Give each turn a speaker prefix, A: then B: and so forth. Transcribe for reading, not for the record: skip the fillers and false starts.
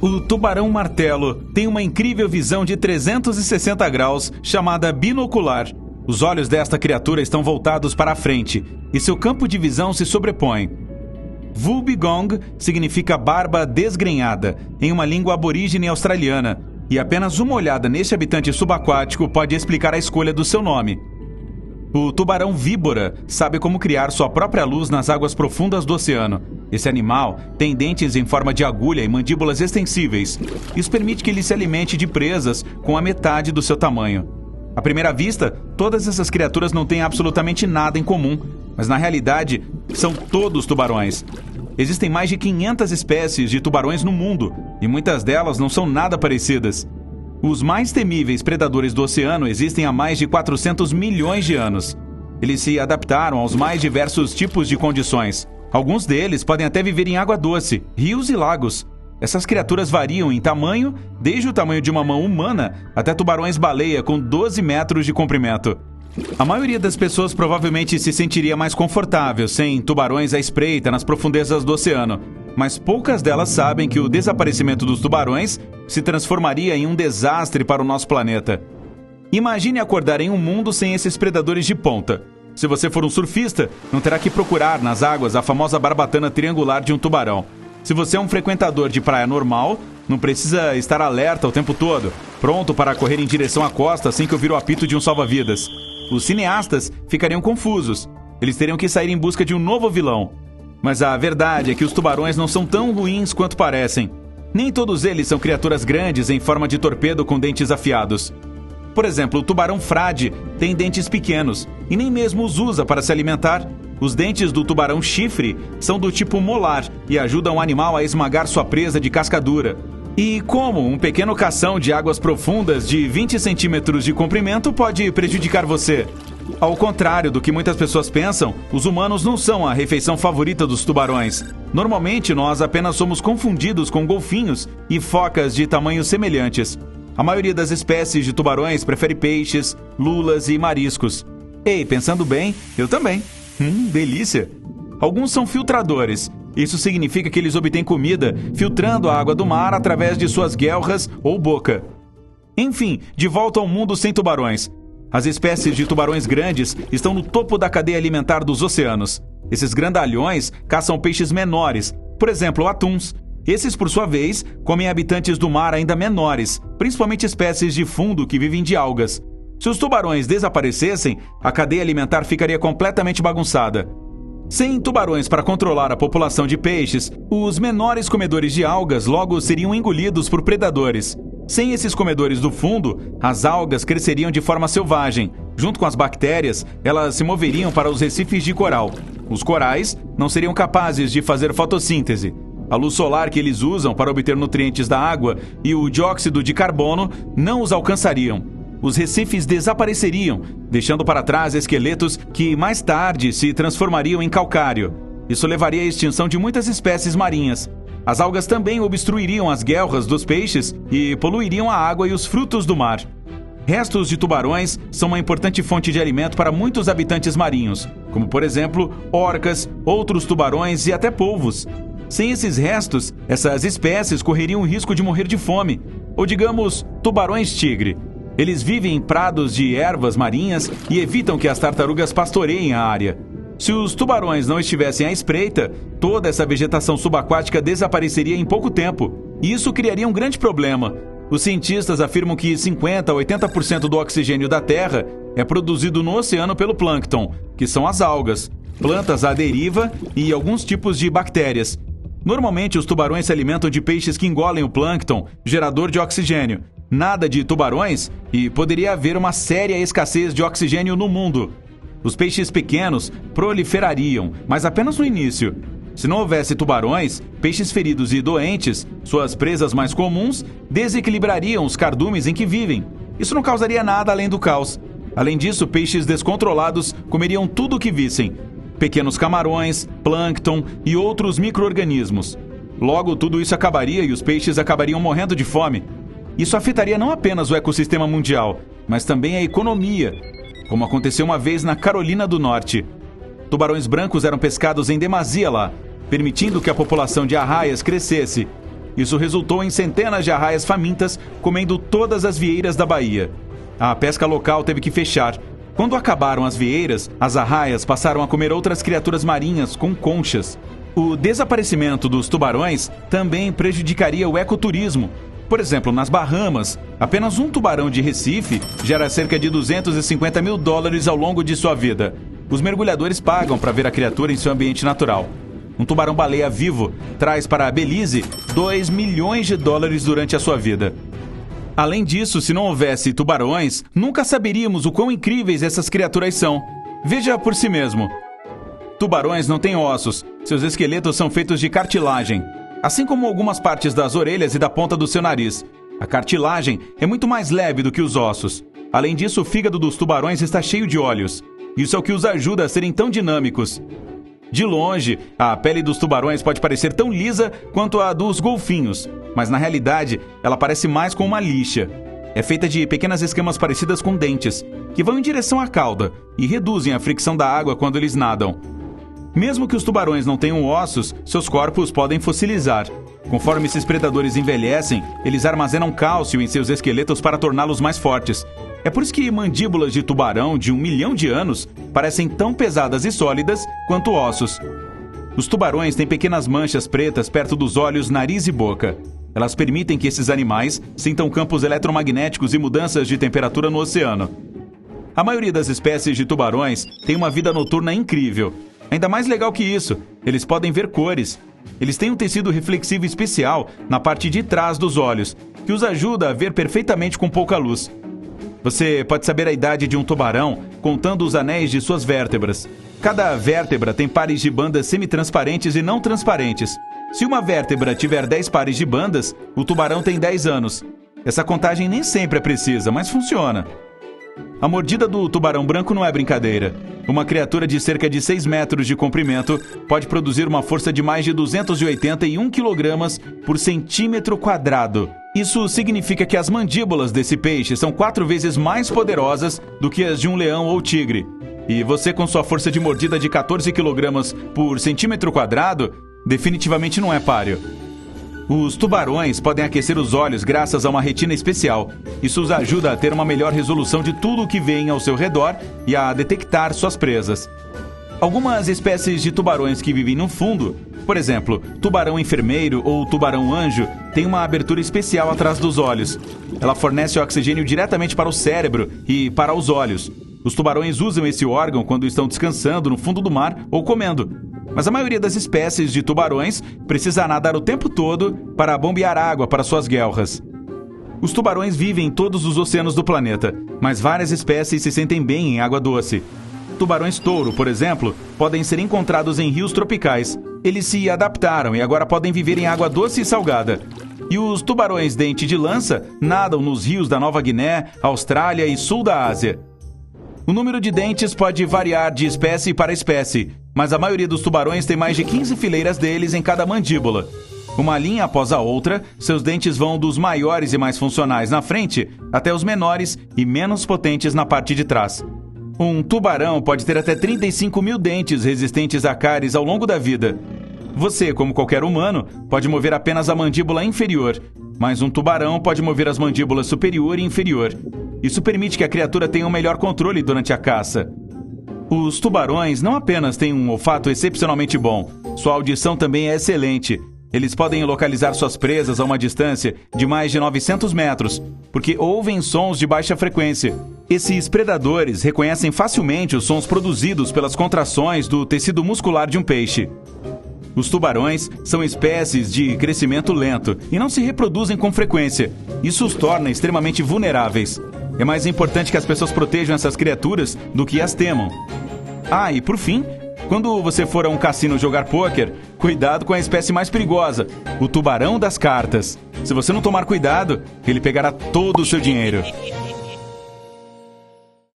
A: O tubarão-martelo tem uma incrível visão de 360 graus chamada binocular. Os olhos desta criatura estão voltados para a frente e seu campo de visão se sobrepõe. Wobbegong significa barba desgrenhada em uma língua aborígene australiana, e apenas uma olhada neste habitante subaquático pode explicar a escolha do seu nome. O tubarão-víbora sabe como criar sua própria luz nas águas profundas do oceano. Esse animal tem dentes em forma de agulha e mandíbulas extensíveis. Isso permite que ele se alimente de presas com a metade do seu tamanho. À primeira vista, todas essas criaturas não têm absolutamente nada em comum, mas na realidade, são todos tubarões. Existem mais de 500 espécies de tubarões no mundo, e muitas delas não são nada parecidas. Os mais temíveis predadores do oceano existem há mais de 400 milhões de anos. Eles se adaptaram aos mais diversos tipos de condições. Alguns deles podem até viver em água doce, rios e lagos. Essas criaturas variam em tamanho, desde o tamanho de uma mão humana até tubarões-baleia com 12 metros de comprimento. A maioria das pessoas provavelmente se sentiria mais confortável sem tubarões à espreita nas profundezas do oceano, mas poucas delas sabem que o desaparecimento dos tubarões se transformaria em um desastre para o nosso planeta. Imagine acordar em um mundo sem esses predadores de ponta. Se você for um surfista, não terá que procurar nas águas a famosa barbatana triangular de um tubarão. Se você é um frequentador de praia normal, não precisa estar alerta o tempo todo, pronto para correr em direção à costa assim que ouvir o apito de um salva-vidas. Os cineastas ficariam confusos. Eles teriam que sair em busca de um novo vilão. Mas a verdade é que os tubarões não são tão ruins quanto parecem. Nem todos eles são criaturas grandes em forma de torpedo com dentes afiados. Por exemplo, o tubarão frade tem dentes pequenos e nem mesmo os usa para se alimentar. Os dentes do tubarão chifre são do tipo molar e ajudam o animal a esmagar sua presa de casca dura. E como um pequeno cação de águas profundas de 20 centímetros de comprimento pode prejudicar você? Ao contrário do que muitas pessoas pensam, os humanos não são a refeição favorita dos tubarões. Normalmente, nós apenas somos confundidos com golfinhos e focas de tamanhos semelhantes. A maioria das espécies de tubarões prefere peixes, lulas e mariscos. Ei, pensando bem, eu também. Delícia! Alguns são filtradores. Isso significa que eles obtêm comida filtrando a água do mar através de suas guelras ou boca. Enfim, de volta ao mundo sem tubarões. As espécies de tubarões grandes estão no topo da cadeia alimentar dos oceanos. Esses grandalhões caçam peixes menores, por exemplo, atuns. Esses, por sua vez, comem habitantes do mar ainda menores, principalmente espécies de fundo que vivem de algas. Se os tubarões desaparecessem, a cadeia alimentar ficaria completamente bagunçada. Sem tubarões para controlar a população de peixes, os menores comedores de algas logo seriam engolidos por predadores. Sem esses comedores do fundo, as algas cresceriam de forma selvagem. Junto com as bactérias, elas se moveriam para os recifes de coral. Os corais não seriam capazes de fazer fotossíntese. A luz solar que eles usam para obter nutrientes da água e o dióxido de carbono não os alcançariam. Os recifes desapareceriam, deixando para trás esqueletos que mais tarde se transformariam em calcário. Isso levaria à extinção de muitas espécies marinhas. As algas também obstruiriam as guelras dos peixes e poluiriam a água e os frutos do mar. Restos de tubarões são uma importante fonte de alimento para muitos habitantes marinhos, como por exemplo, orcas, outros tubarões e até polvos. Sem esses restos, essas espécies correriam o risco de morrer de fome. Ou digamos, tubarões-tigre. Eles vivem em prados de ervas marinhas e evitam que as tartarugas pastoreiem a área. Se os tubarões não estivessem à espreita, toda essa vegetação subaquática desapareceria em pouco tempo. E isso criaria um grande problema. Os cientistas afirmam que 50% a 80% do oxigênio da Terra é produzido no oceano pelo plâncton, que são as algas, plantas à deriva e alguns tipos de bactérias. Normalmente, os tubarões se alimentam de peixes que engolem o plâncton, gerador de oxigênio. Nada de tubarões e poderia haver uma séria escassez de oxigênio no mundo. Os peixes pequenos proliferariam, mas apenas no início. Se não houvesse tubarões, peixes feridos e doentes, suas presas mais comuns, desequilibrariam os cardumes em que vivem. Isso não causaria nada além do caos. Além disso, peixes descontrolados comeriam tudo o que vissem. Pequenos camarões, plâncton e outros micro-organismos. Logo, tudo isso acabaria e os peixes acabariam morrendo de fome. Isso afetaria não apenas o ecossistema mundial, mas também a economia, como aconteceu uma vez na Carolina do Norte. Tubarões brancos eram pescados em demasia lá, permitindo que a população de arraias crescesse. Isso resultou em centenas de arraias famintas comendo todas as vieiras da baía. A pesca local teve que fechar. Quando acabaram as vieiras, as arraias passaram a comer outras criaturas marinhas com conchas. O desaparecimento dos tubarões também prejudicaria o ecoturismo. Por exemplo, nas Bahamas, apenas um tubarão de Recife gera cerca de $250 mil ao longo de sua vida. Os mergulhadores pagam para ver a criatura em seu ambiente natural. Um tubarão-baleia vivo traz para Belize $2 milhões durante a sua vida. Além disso, se não houvesse tubarões, nunca saberíamos o quão incríveis essas criaturas são. Veja por si mesmo. Tubarões não têm ossos. Seus esqueletos são feitos de cartilagem, assim como algumas partes das orelhas e da ponta do seu nariz. A cartilagem é muito mais leve do que os ossos. Além disso, o fígado dos tubarões está cheio de olhos. Isso é o que os ajuda a serem tão dinâmicos. De longe, a pele dos tubarões pode parecer tão lisa quanto a dos golfinhos, mas na realidade, ela parece mais com uma lixa. É feita de pequenas escamas parecidas com dentes, que vão em direção à cauda e reduzem a fricção da água quando eles nadam. Mesmo que os tubarões não tenham ossos, seus corpos podem fossilizar. Conforme esses predadores envelhecem, eles armazenam cálcio em seus esqueletos para torná-los mais fortes. É por isso que mandíbulas de tubarão de 1 milhão de anos parecem tão pesadas e sólidas quanto ossos. Os tubarões têm pequenas manchas pretas perto dos olhos, nariz e boca. Elas permitem que esses animais sintam campos eletromagnéticos e mudanças de temperatura no oceano. A maioria das espécies de tubarões tem uma vida noturna incrível. Ainda mais legal que isso, eles podem ver cores. Eles têm um tecido reflexivo especial na parte de trás dos olhos, que os ajuda a ver perfeitamente com pouca luz. Você pode saber a idade de um tubarão contando os anéis de suas vértebras. Cada vértebra tem pares de bandas semitransparentes e não transparentes. Se uma vértebra tiver 10 pares de bandas, o tubarão tem 10 anos. Essa contagem nem sempre é precisa, mas funciona. A mordida do tubarão branco não é brincadeira. Uma criatura de cerca de 6 metros de comprimento pode produzir uma força de mais de 281 kg por centímetro quadrado. Isso significa que as mandíbulas desse peixe são 4 vezes mais poderosas do que as de um leão ou tigre. E você, com sua força de mordida de 14 kg por centímetro quadrado, definitivamente não é páreo. Os tubarões podem aquecer os olhos graças a uma retina especial. Isso os ajuda a ter uma melhor resolução de tudo o que vem ao seu redor e a detectar suas presas. Algumas espécies de tubarões que vivem no fundo, por exemplo, tubarão enfermeiro ou tubarão anjo, têm uma abertura especial atrás dos olhos. Ela fornece oxigênio diretamente para o cérebro e para os olhos. Os tubarões usam esse órgão quando estão descansando no fundo do mar ou comendo. Mas a maioria das espécies de tubarões precisa nadar o tempo todo para bombear água para suas guelras. Os tubarões vivem em todos os oceanos do planeta, mas várias espécies se sentem bem em água doce. Tubarões-touro, por exemplo, podem ser encontrados em rios tropicais. Eles se adaptaram e agora podem viver em água doce e salgada. E os tubarões-dente de lança nadam nos rios da Nova Guiné, Austrália e sul da Ásia. O número de dentes pode variar de espécie para espécie, mas a maioria dos tubarões tem mais de 15 fileiras deles em cada mandíbula. Uma linha após a outra, seus dentes vão dos maiores e mais funcionais na frente até os menores e menos potentes na parte de trás. Um tubarão pode ter até 35 mil dentes resistentes a cáries ao longo da vida. Você, como qualquer humano, pode mover apenas a mandíbula inferior, mas um tubarão pode mover as mandíbulas superior e inferior. Isso permite que a criatura tenha um melhor controle durante a caça. Os tubarões não apenas têm um olfato excepcionalmente bom, sua audição também é excelente. Eles podem localizar suas presas a uma distância de mais de 900 metros, porque ouvem sons de baixa frequência. Esses predadores reconhecem facilmente os sons produzidos pelas contrações do tecido muscular de um peixe. Os tubarões são espécies de crescimento lento e não se reproduzem com frequência. Isso os torna extremamente vulneráveis. É mais importante que as pessoas protejam essas criaturas do que as temam. Ah, e por fim, quando você for a um cassino jogar pôquer, cuidado com a espécie mais perigosa, o tubarão das cartas. Se você não tomar cuidado, ele pegará todo o seu dinheiro.